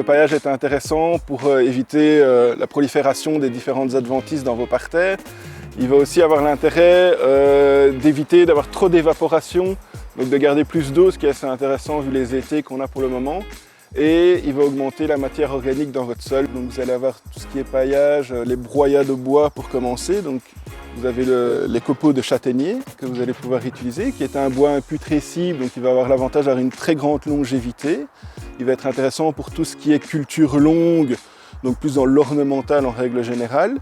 le paillage est intéressant pour éviter la prolifération des différentes adventices dans vos parterres. Il va aussi avoir l'intérêt d'éviter d'avoir trop d'évaporation, donc de garder plus d'eau, ce qui est assez intéressant vu les étés qu'on a pour le moment. Et il va augmenter la matière organique dans votre sol. Donc vous allez avoir tout ce qui est paillage, les broyats de bois pour commencer. Donc vous avez les copeaux de châtaignier que vous allez pouvoir utiliser, qui est un bois imputrescible, donc il va avoir l'avantage d'avoir une très grande longévité. Il va être intéressant pour tout ce qui est culture longue, donc plus dans l'ornemental en règle générale.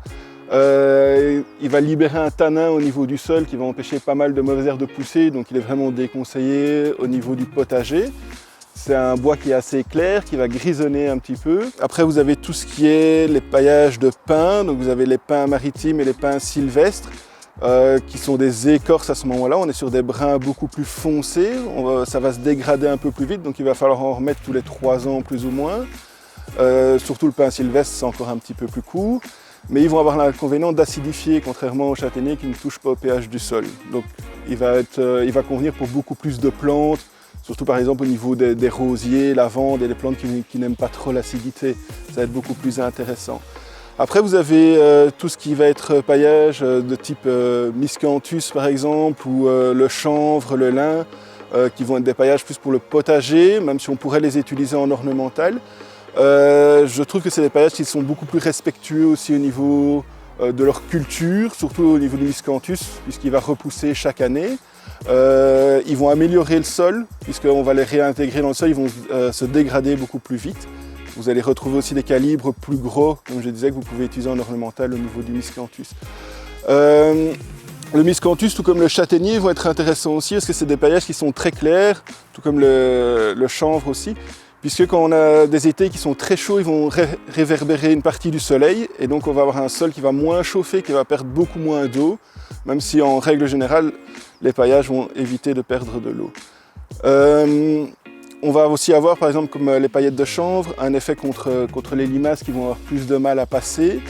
Il va libérer un tanin au niveau du sol qui va empêcher pas mal de mauvaises herbes de pousser, donc il est vraiment déconseillé au niveau du potager. C'est un bois qui est assez clair, qui va grisonner un petit peu. Après, vous avez tout ce qui est les paillages de pins. Donc vous avez les pins maritimes et les pins sylvestres, qui sont des écorces à ce moment-là. On est sur des brins beaucoup plus foncés. Ça va se dégrader un peu plus vite, donc il va falloir en remettre tous les 3 ans plus ou moins. Surtout le pin sylvestre, c'est encore un petit peu plus court. Mais ils vont avoir l'inconvénient d'acidifier, contrairement au châtaignier qui ne touche pas au pH du sol. Donc il va convenir pour beaucoup plus de plantes, surtout par exemple au niveau des rosiers, lavandes et des plantes qui n'aiment pas trop l'acidité. Ça va être beaucoup plus intéressant. Après vous avez tout ce qui va être paillage de type miscanthus par exemple, ou le chanvre, le lin, qui vont être des paillages plus pour le potager, même si on pourrait les utiliser en ornemental. Je trouve que c'est des paillages qui sont beaucoup plus respectueux aussi au niveau de leur culture, surtout au niveau du miscanthus, puisqu'il va repousser chaque année. Ils vont améliorer le sol, puisqu'on va les réintégrer dans le sol, ils vont se dégrader beaucoup plus vite. Vous allez retrouver aussi des calibres plus gros, comme je disais, que vous pouvez utiliser en ornemental au niveau du miscanthus. Le miscanthus, tout comme le châtaignier, vont être intéressants aussi, parce que c'est des paillages qui sont très clairs, tout comme le chanvre aussi. Puisque quand on a des étés qui sont très chauds, ils vont réverbérer une partie du soleil et donc on va avoir un sol qui va moins chauffer, qui va perdre beaucoup moins d'eau, même si en règle générale, les paillages vont éviter de perdre de l'eau. On va aussi avoir, par exemple, comme les paillettes de chanvre, un effet contre les limaces qui vont avoir plus de mal à passer.